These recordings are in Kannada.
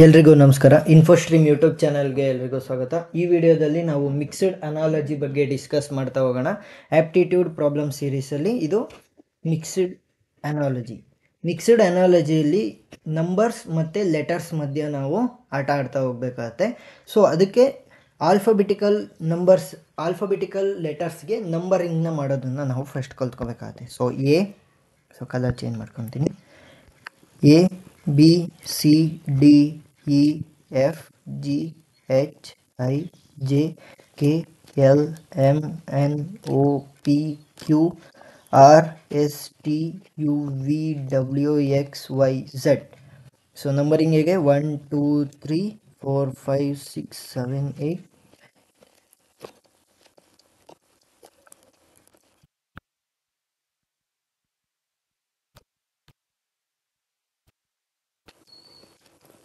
ಎಲ್ರಿಗೂ ನಮಸ್ಕಾರ. ಇನ್ಫೋಸ್ಟ್ರೀಮ್ ಯೂಟ್ಯೂಬ್ ಚಾನಲ್ಗೆ ಎಲ್ರಿಗೂ ಸ್ವಾಗತ. ಈ ವಿಡಿಯೋದಲ್ಲಿ ನಾವು ಮಿಕ್ಸ್ಡ್ ಅನಾಲಜಿ ಬಗ್ಗೆ ಡಿಸ್ಕಸ್ ಮಾಡ್ತಾ ಹೋಗೋಣ. ಆ್ಯಪ್ಟಿಟ್ಯೂಡ್ ಪ್ರಾಬ್ಲಮ್ ಸೀರೀಸಲ್ಲಿ ಇದು ಮಿಕ್ಸ್ಡ್ ಅನಾಲಜಿಯಲ್ಲಿ ನಂಬರ್ಸ್ ಮತ್ತು ಲೆಟರ್ಸ್ ಮಧ್ಯೆ ನಾವು ಆಟ ಆಡ್ತಾ ಹೋಗ್ಬೇಕಾಗತ್ತೆ. ಸೊ ಅದಕ್ಕೆ ಆಲ್ಫಾಬೆಟಿಕಲ್ ಲೆಟರ್ಸ್ಗೆ ನಂಬರಿಂಗ್ನ ಮಾಡೋದನ್ನು ನಾವು ಫಸ್ಟ್ ಕಲ್ತ್ಕೋಬೇಕಾಗತ್ತೆ. ಸೊ ಕಲರ್ ಚೇಂಜ್ ಮಾಡ್ಕೊತೀನಿ. A B C D E F G H I J K L M N O P Q R S T U V W X Y Z. So numbering ಹೇಗೆ 1 2 3 4 5 6 7 8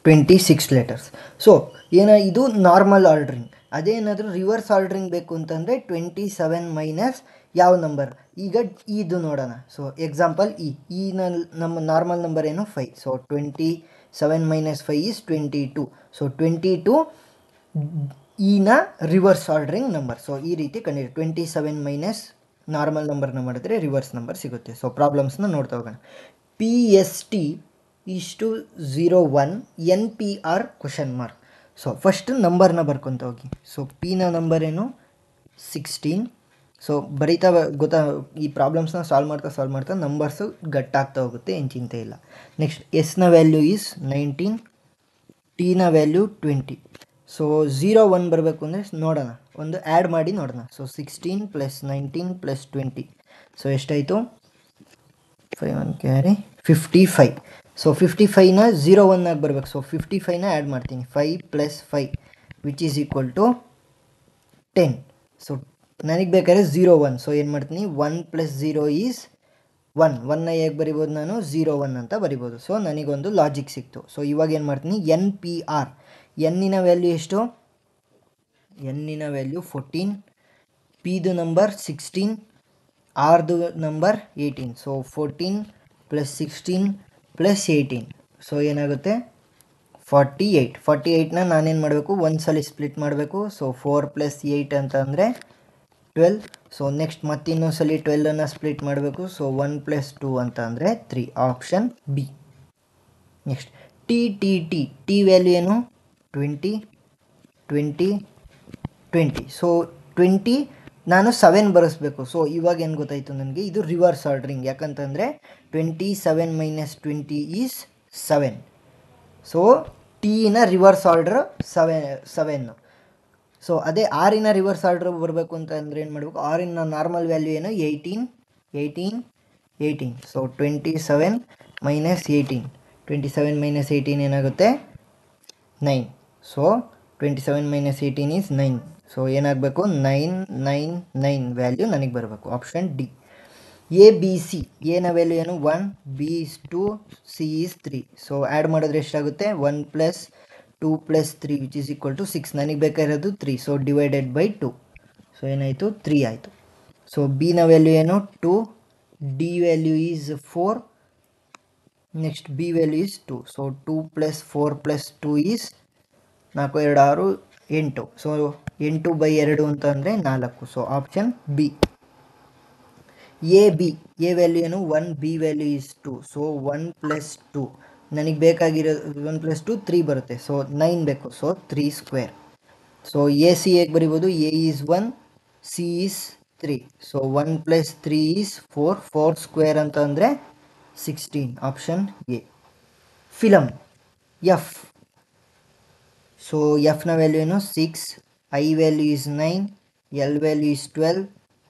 26 ಲೆಟರ್ಸ್. ಸೊ ಇದು ನಾರ್ಮಲ್ ಆರ್ಡ್ರಿಂಗ್. ಅದೇನಾದರೂ ರಿವರ್ಸ್ ಆರ್ಡ್ರಿಂಗ್ ಬೇಕು ಅಂತಂದರೆ 27 ಮೈನಸ್ ಯಾವ ನಂಬರ್. ಈಗ ಇದು ನೋಡೋಣ. ಸೊ ಎಕ್ಸಾಂಪಲ್ ನಮ್ಮ ನಾರ್ಮಲ್ ನಂಬರ್ ಏನು 5. So 27 minus 5 is 22. So 22 reverse ordering number. So ಈ ರೀತಿ ಕಂಡಿದೆ. 27 ಮೈನಸ್ ನಾರ್ಮಲ್ ನಂಬರ್ನ ಮಾಡಿದ್ರೆ ರಿವರ್ಸ್ ನಂಬರ್ ಸಿಗುತ್ತೆ. ಸೊ ಪ್ರಾಬ್ಲಮ್ಸ್ನ ನೋಡ್ತಾ ಹೋಗೋಣ. PST ಇಷ್ಟು 01 NPR question mark. So first ನಂಬರ್ನ ಬರ್ಕೊತ ಹೋಗಿ. ಸೊ ಪಿನ ನಂಬರ್ ಏನು 16. ಸೊ ಬರೀತಾ ಈ ಪ್ರಾಬ್ಲಮ್ಸ್ನ ಸಾಲ್ವ್ ಮಾಡ್ತಾ ನಂಬರ್ಸು ಗಟ್ಟಾಗ್ತಾ ಹೋಗುತ್ತೆ, ಏನು ಚಿಂತೆ ಇಲ್ಲ. ನೆಕ್ಸ್ಟ್ ಎಸ್ನ ವ್ಯಾಲ್ಯೂ ಈಸ್ 19, ಟಿನ ವ್ಯಾಲ್ಯೂ 20. ಸೊ 01 ಬರಬೇಕು ಅಂದರೆ ನೋಡೋಣ, ಒಂದು ಆ್ಯಡ್ ಮಾಡಿ ನೋಡೋಣ. ಸೊ 16 + 19 + 20. ಸೊ ಎಷ್ಟಾಯಿತು? 55. ಸೊ 55ನ 01 ಆಗಿ ಬರಬೇಕು. ಸೊ 55ನ ಆ್ಯಡ್ ಮಾಡ್ತೀನಿ. 5 + 5 which is equal to 10. So ನನಗೆ ಬೇಕಾದ್ರೆ 01. ಸೊ ಏನು ಮಾಡ್ತೀನಿ? 1 + 0 ಈಸ್ 1. 1ನ ಹೇಗೆ ಬರಿಬೋದು? ನಾನು 01 ಅಂತ ಬರಿಬೋದು. ಸೊ ನನಗೊಂದು ಲಾಜಿಕ್ ಸಿಕ್ತು. ಸೊ ಇವಾಗ ಏನು ಮಾಡ್ತೀನಿ? NPR. ಎನ್ನಿನ ವ್ಯಾಲ್ಯೂ ಎಷ್ಟು? ಎನ್ನಿನ ವ್ಯಾಲ್ಯೂ 14, ಪಿದು ನಂಬರ್ 16, ಆರ್ದು ನಂಬರ್ 18. ಸೊ 14 + 16 + 18. ಸೊ ಏನಾಗುತ್ತೆ? 48. 48ನ ನಾನೇನು ಮಾಡಬೇಕು? ಒಂದ್ಸಲ ಸ್ಪ್ಲಿಟ್ ಮಾಡಬೇಕು. ಸೊ 4 + 8 ಅಂತ ಅಂದರೆ 12. ಸೊ ನೆಕ್ಸ್ಟ್ ಮತ್ತಿನ್ನೊಂದ್ಸಲಿ 12ಅನ್ನು ಸ್ಪ್ಲಿಟ್ ಮಾಡಬೇಕು. ಸೊ 1 + 2 ಅಂತ ಅಂದರೆ 3. Option B. Next T value ಏನು? 20, 20, 20. ಸೊ 20 ನಾನು 7 ಬರೆಸ್ಬೇಕು. ಸೊ ಇವಾಗ ಏನು ಗೊತ್ತಾಯಿತು ನನಗೆ? ಇದು ರಿವರ್ಸ್ ಆರ್ಡ್ರಿಂಗ್. ಯಾಕಂತಂದರೆ 27 ಮೈನಸ್ 20 ಈಸ್ 7. ಸೊ ಟಿನ ರಿವರ್ಸ್ ಆರ್ಡ್ರ್ 7. ಸೊ ಅದೇ ಆರಿನ ರಿವರ್ಸ್ ಆರ್ಡ್ರ್ ಬರಬೇಕು ಅಂತ ಅಂದರೆ ಏನು ಮಾಡಬೇಕು? ಆರಿನ ನಾರ್ಮಲ್ ವ್ಯಾಲ್ಯೂ ಏನು? 18, 18, 18. So 27 minus 18. 27 ಮೈನಸ್ 18 ಏನಾಗುತ್ತೆ? 9. So 27 minus 18 is 9. ಸೊ ಏನಾಗಬೇಕು? 9, 9, 9 ವ್ಯಾಲ್ಯೂ ನನಗೆ ಬರಬೇಕು. Option D. ABC. ಎನ ವ್ಯಾಲ್ಯೂ ಏನು? 1, B is 2, C is 3. So add ಮಾಡಿದ್ರೆ ಎಷ್ಟಾಗುತ್ತೆ? 1 + 2 + 3 ವಿಚ್ ಈಸ್ ಈಕ್ವಲ್ ಟು 6. ನನಗೆ ಬೇಕಾಗಿರೋದು 3. So divided by 2. ಸೊ ಏನಾಯಿತು? 3 ಆಯಿತು. ಸೊ ಬಿನ ವ್ಯಾಲ್ಯೂ ಏನು? 2, D value is 4, next B value is 2. So 2 + 4 + 2 is 4, 2, 6, 8. So 8/2 ಅಂತ ಅಂದರೆ 4. So option B. A value ಏನು? 1, ಬಿ ವ್ಯಾಲ್ಯೂ ಈಸ್ 2. ಸೊ 1 + 2 ನನಗೆ ಬೇಕಾಗಿರೋ 1 + 2 3 ಬರುತ್ತೆ. ಸೊ 9 ಬೇಕು. So 3 square. ಸೊ AC ಹೇಗೆ ಬರಿಬೋದು? A is 1, C is 3. So 1 + 3 is 4. 4 square ಅಂತ ಅಂದರೆ 16. Option A. ಫಿಲಮ್ ಎಫ್. ಸೊ ಎಫ್ನ ವ್ಯಾಲ್ಯೂ ಏನು? 6, I value is 9, L value is 12,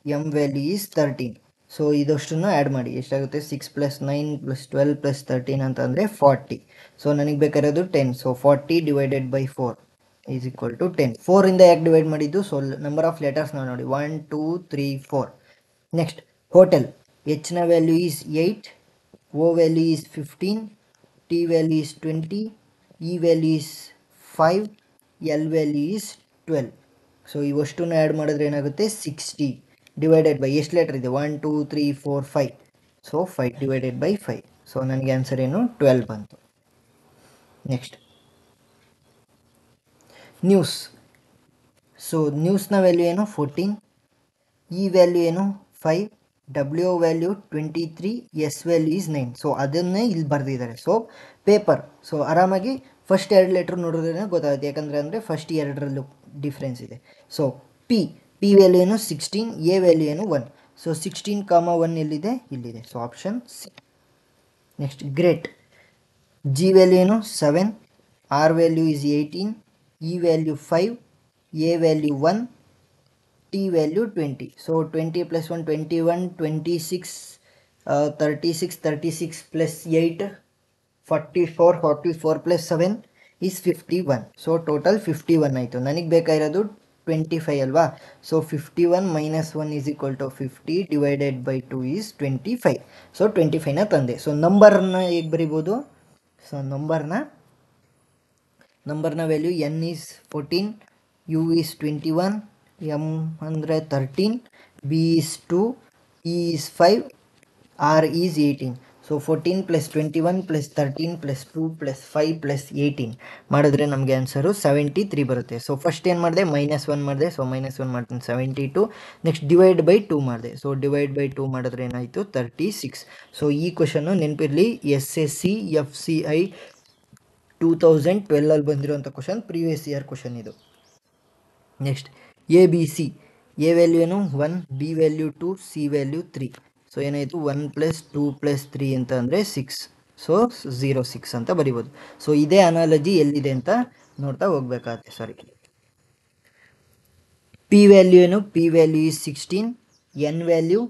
M value is 13. So ಇದಷ್ಟನ್ನು ಆ್ಯಡ್ ಮಾಡಿ ಎಷ್ಟಾಗುತ್ತೆ? 6 + 9 + 12 + 13 ಅಂತ ಅಂದರೆ 40. ಸೊ ನನಗೆ ಬೇಕಾಗಿರೋದು 10. So 40 divided by 4 is equal to 10. 4ಇಂದ ಯಾಕೆ ಡಿವೈಡ್ ಮಾಡಿದ್ದು? ಸೊ ನಂಬರ್ ಆಫ್ ಲೆಟರ್ಸ್ನ ನೋಡಿ. 1 2 3 4. Next hotel. ಎಚ್ನ value is 8, O value is 15, T value is 20, E value is 5, L value is 12. So ಇವಷ್ಟನ್ನು ಆ್ಯಡ್ ಮಾಡಿದ್ರೆ ಏನಾಗುತ್ತೆ? 60 ಡಿವೈಡೆಡ್ ಬೈ ಎಷ್ಟು ಲೆಟರ್ ಇದೆ? 1 2 3 4 5. So 5 divided by 5. ಸೊ ನನಗೆ ಆನ್ಸರ್ ಏನು? 12 ಬಂತು. Next news. ಸೊ ನ್ಯೂಸ್ನ ವ್ಯಾಲ್ಯೂ ಏನು 14, ಇ ವ್ಯಾಲ್ಯೂ ಏನು 5, W value 23, S value is 9. So ಅದನ್ನೇ ಇಲ್ಲಿ ಬರೆದಿದ್ದಾರೆ. So paper. ಸೊ ಆರಾಮಾಗಿ ಫಸ್ಟ್ 2 ಲೆಟ್ರ್ ನೋಡಿದ್ರೆ ಗೊತ್ತಾಗುತ್ತೆ, ಯಾಕಂದರೆ ಅಂದರೆ ಫಸ್ಟ್ 2ರಲ್ಲೂ ಡಿಫ್ರೆನ್ಸ್ ಇದೆ. ಸೊ ಪಿ ವ್ಯಾಲ್ಯೂ ಏನು 16, ಎ ವ್ಯಾಲ್ಯೂ ಏನು 1. ಸೊ 16, 1 ಎಲ್ಲಿದೆ? ಇಲ್ಲಿದೆ. So option C. Next great. G value ಏನು 7, R value is 18, E value 5, A value 1, T value 20. So 20 + 1 21, 26, 36 + 8 44, 44 + 7 is 51. So total 51 ಆಯಿತು. ನನಗೆ ಬೇಕಾಗಿರೋದು 25 ಅಲ್ವಾ. So 51 - 1 = 50 / 2 is 25. ಸೊ 25ನ ತಂದೆ. ಸೊ ನಂಬರ್ನ ಹೇಗೆ ಬರಿಬೋದು? ಸೊ ನಂಬರ್ನ value n is 14, u is 21, m ಅಂದರೆ 13, b is 2, e is 5, r is 18. So 14 + 21 + 13 + 2 + 5 + 18 ಮಾಡಿದ್ರೆ ನಮಗೆ ಆನ್ಸರು 73 ಬರುತ್ತೆ. ಸೊ ಫಸ್ಟ್ ಏನು ಮಾಡಿದೆ? -1 ಮಾಡಿದೆ. ಸೊ -1 ಮಾಡ್ತೀನಿ 72. ನೆಕ್ಸ್ಟ್ /2 ಮಾಡಿದೆ. ಸೊ /2 ಮಾಡಿದ್ರೆ ಏನಾಯಿತು? 36. ಸೊ ಈ ಕ್ವಶನ್ನು ನೆನಪಿರಲಿ, SSC FCI 2012 ಅಲ್ಲಿ ಬಂದಿರೋಂಥ ಕ್ವಶನ್, ಪ್ರೀವಿಯಸ್ ಇಯರ್ ಕ್ವಶನ್ ಇದು. Next ABC. ಎ ವ್ಯಾಲ್ಯೂ ಏನು 1, B value 2, C value 3. So ಏನಾಯಿತು? 1 + 2 + 3 ಅಂತ ಅಂದರೆ 6. ಸೊ 06 ಅಂತ ಬರಿಬೋದು. ಸೊ ಇದೇ ಅನಾಲಜಿ ಎಲ್ಲಿದೆ ಅಂತ ನೋಡ್ತಾ ಹೋಗ್ಬೇಕಾಗತ್ತೆ. ಸಾರಿ. ಪಿ ವ್ಯಾಲ್ಯೂ ಏನು? P value is 16, N value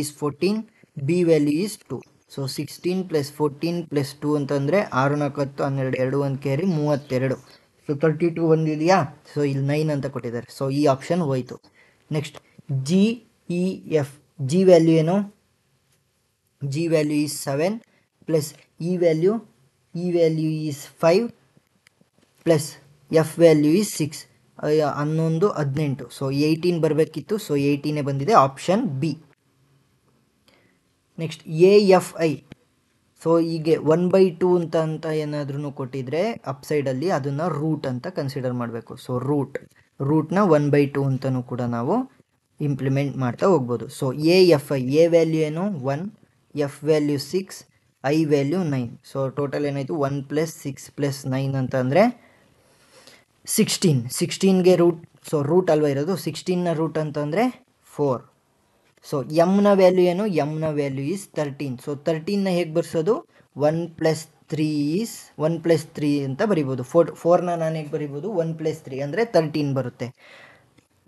is 14, B value is 2. So 16 + 14 + 2 ಅಂತಂದರೆ 6 × 4 = 12, 2 1 ಕ್ಯಾರಿ 32. ಸೊ 32 ಬಂದಿದೆಯಾ? ಸೊ ಇಲ್ಲಿ 9 ಅಂತ ಕೊಟ್ಟಿದ್ದಾರೆ. ಸೊ ಈ ಆಪ್ಷನ್ ಹೋಯಿತು. Next GEF. ಜಿ ವ್ಯಾಲ್ಯೂ ಏನು? G value is 7 plus E value is 5 plus F value is 6. 11 18. So 18 ಬರಬೇಕಿತ್ತು. ಸೊ 18 ಬಂದಿದೆ. Option B. Next AFI. So ಹೀಗೆ 1/2 ಅಂತ ಏನಾದ್ರೂ ಕೊಟ್ಟಿದ್ರೆ ಅಪ್ಸೈಡಲ್ಲಿ ಅದನ್ನು ರೂಟ್ ಅಂತ ಕನ್ಸಿಡರ್ ಮಾಡಬೇಕು. ಸೊ ರೂಟ್ನ 1/2 ಅಂತಲೂ ಕೂಡ ನಾವು ಇಂಪ್ಲಿಮೆಂಟ್ ಮಾಡ್ತಾ ಹೋಗ್ಬೋದು. So AFI. ಎ ವ್ಯಾಲ್ಯೂ ಏನು 1, F value 6, I value 9. So total ಏನಾಯಿತು? 1 + 6 + 9 ಅಂತ ಅಂದರೆ 16. 16ಗೆ ರೂಟ್. ಸೊ ರೂಟ್ ಅಲ್ವಾ ಇರೋದು. 16ನ ರೂಟ್ ಅಂತಂದರೆ 4. ಸೊ ಎಮ್ನ ವ್ಯಾಲ್ಯೂ ಏನು? ಎಮ್ನ ವ್ಯಾಲ್ಯೂ ಈಸ್ 13. ಸೊ 13ನ ಹೇಗೆ ಬರ್ಸೋದು? 1 + 3 ಅಂತ ಬರಿಬೋದು. 4ನ ನಾನು ಹೇಗೆ ಬರಿಬೋದು? 1 + 3 ಅಂದರೆ 13 ಬರುತ್ತೆ.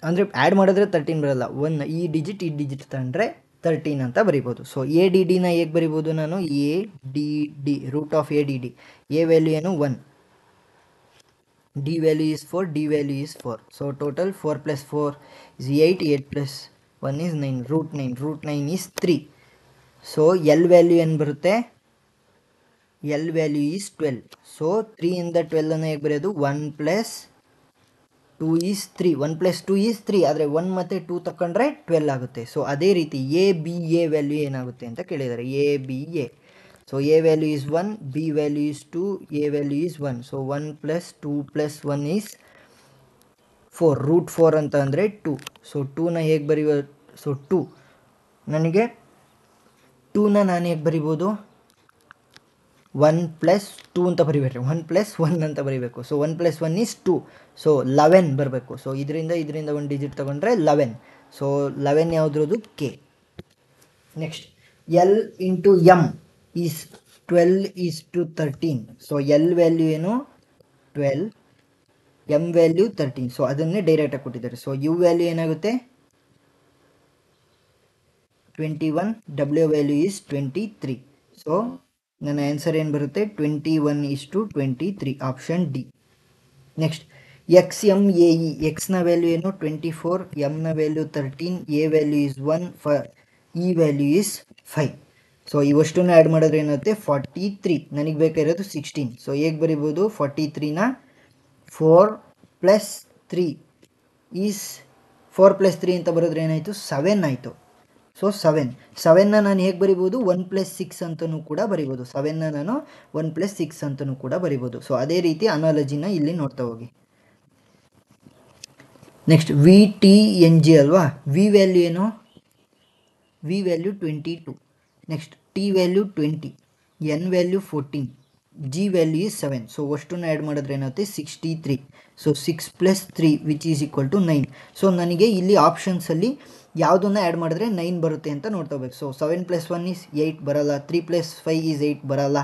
ಅಂದರೆ ಆ್ಯಡ್ ಮಾಡಿದ್ರೆ 13 ಬರೋಲ್ಲ. 1 ಈ ಡಿಜಿಟ್ ತಗೊಂಡ್ರೆ 13 ಅಂತ ಬರಿಬೋದು. ಸೊ ADDನ ಹೇಗೆ ಬರಿಬೋದು ನಾನು? ADD root of ADD. A value ಏನು 1, D value is 4, D value is 4. So total 4 + 4 is 8, 8 + 1 is 9. Root 9 is 3. So L value ಏನು ಬರುತ್ತೆ? L value is 12. ಸೊ 3 ಇಂದ 12ಅನ್ನು ಹೇಗೆ ಬರೆಯೋದು? 1 + 2 is 3. 1 + 2 is 3. ಆದರೆ 1 ಮತ್ತು 2 ತಗೊಂಡ್ರೆ 12 ಆಗುತ್ತೆ. ಸೊ ಅದೇ ರೀತಿ ABA ವ್ಯಾಲ್ಯೂ ಏನಾಗುತ್ತೆ ಅಂತ ಕೇಳಿದ್ದಾರೆ. ABA. So A value is 1, B value is 2, A value is 1. So 1 + 2 + 1 is 4. Root 4 ಅಂತ ಅಂದರೆ 2. ಸೊ 2ನ ಹೇಗೆ ಬರೀಬೋದು? ಸೊ 2 ನನಗೆ 2ನ ನಾನು ಹೇಗೆ ಬರಿಬೋದು? 1 + 2 ಅಂತ ಬರಿಬೇಡ್ರಿ, 1 + 1 ಅಂತ ಬರಿಬೇಕು. So 1 + 1 is 2. ಸೊ 11 ಬರಬೇಕು. ಸೊ ಇದರಿಂದ 1 ಡಿಜಿಟ್ ತೊಗೊಂಡ್ರೆ 11. ಸೊ 11 ಯಾವುದ್ರದ್ದು? K. Next L into M is 12:13. So L value ಏನು? 12, ಎಮ್ ವ್ಯಾಲ್ಯೂ 13. ಸೊ ಅದನ್ನೇ ಡೈರೆಕ್ಟಾಗಿ ಕೊಟ್ಟಿದ್ದಾರೆ. ಸೊ ಯು ವ್ಯಾಲ್ಯೂ ಏನಾಗುತ್ತೆ? 21, ಡಬ್ಲ್ಯೂ ವ್ಯಾಲ್ಯೂ ಈಸ್ 23. ಸೊ ನನ್ನ ಆನ್ಸರ್ ಏನು ಬರುತ್ತೆ? 21:23. Option D. Next XMAE. ಎಕ್ಸ್ನ ವ್ಯಾಲ್ಯೂ ಏನು? 24, ಎಮ್ನ value 13, A value is 1, E value is 5. So ಇವಷ್ಟನ್ನು ಆ್ಯಡ್ ಮಾಡಿದ್ರೆ ಏನಾಗುತ್ತೆ? 43. ನನಗೆ ಬೇಕಾಗಿರೋದು 16. ಸೊ ಹೇಗೆ ಬರಿಬೋದು? 43ನ 4 + 3 ಈಸ್ 4 + 3 ಅಂತ ಬರೋದ್ರೆ ಏನಾಯಿತು? 7 ಆಯಿತು. ಸೊ 7ನ ನಾನು ಹೇಗೆ ಬರಿಬೋದು? 1 + 6 ಅಂತಲೂ ಕೂಡ ಬರಿಬೋದು. 7ನ ನಾನು 1 + 6 ಅಂತಲೂ ಕೂಡ ಬರಿಬೋದು. ಸೊ ಅದೇ ರೀತಿ ಅನಾಲಜಿನ ಇಲ್ಲಿ ನೋಡ್ತಾ ಹೋಗಿ. Next V T N G ಅಲ್ವಾ, ವಿ ವ್ಯಾಲ್ಯೂ ಏನು, V value 22, next T value 20, N value 14, G value is 7. So ಅಷ್ಟನ್ನು ಆ್ಯಡ್ ಮಾಡಿದ್ರೆ ಏನಾಗುತ್ತೆ 63. So 6 + 3 which is equal to 9. So ನನಗೆ ಇಲ್ಲಿ ಆಪ್ಷನ್ಸಲ್ಲಿ ಯಾವುದನ್ನು ಆ್ಯಡ್ ಮಾಡಿದ್ರೆ 9 ಬರುತ್ತೆ ಅಂತ ನೋಡ್ಕೋಬೇಕು. ಸೊ 7 + 1 is 8 ಬರಲ್ಲ, 3 + 5 is 8 ಬರಲ್ಲ.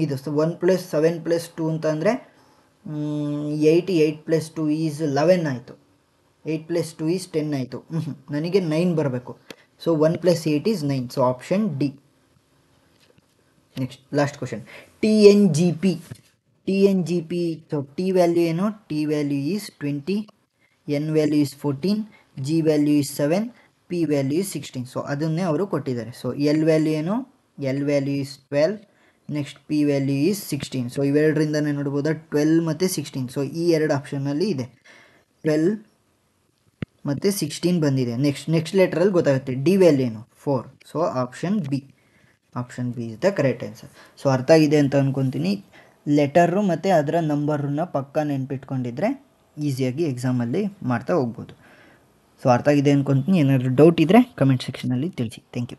ಇದು 1 + 7 + 2 ಅಂತ ಅಂದರೆ 8, 8 + 2 is 11 ಆಯಿತು, 8 + 2 is 10 ಆಯಿತು. ನನಗೆ 9 ಬರಬೇಕು. So 1 + 8 is 9. So option D. Next last question, T N G P. T N G P, so T value ಏನು, T value is 20, N value is 14, G value is 7, P value is 16. So ಅದನ್ನೇ ಅವರು ಕೊಟ್ಟಿದ್ದಾರೆ. ಸೊ ಎಲ್ ವ್ಯಾಲ್ಯೂ ಏನು, L value is 12, next P value is 16. So ಇವೆರಡರಿಂದನೇ ನೋಡ್ಬೋದಾ 12 ಮತ್ತು 16. ಸೊ ಈ ಎರಡು ಆಪ್ಷನಲ್ಲಿ ಇದೆ, 12 ಮತ್ತು 16 ಬಂದಿದೆ. ನೆಕ್ಸ್ಟ್ ಲೆಟ್ರಲ್ಲಿ ಗೊತ್ತಾಗುತ್ತೆ ಡಿ ವ್ಯಾಲ್ಯೂ ಏನು 4. So option B is the correct answer. So ಅರ್ಥ ಆಗಿದೆ ಅಂತ ಅಂದ್ಕೊತೀನಿ. ಲೆಟರು ಮತ್ತು ಅದರ ನಂಬರನ್ನ ಪಕ್ಕ ನೆನ್ಪಿಟ್ಕೊಂಡಿದ್ರೆ ಈಸಿಯಾಗಿ ಎಕ್ಸಾಮಲ್ಲಿ ಮಾಡ್ತಾ ಹೋಗ್ಬೋದು. ಸೊ ಅರ್ಥ ಆಗಿದೆ ಅಂದ್ಕೊತೀನಿ. ಏನಾದರೂ ಡೌಟ್ ಇದ್ದರೆ ಕಮೆಂಟ್ ಸೆಕ್ಷನಲ್ಲಿ ತಿಳಿಸಿ. Thank you.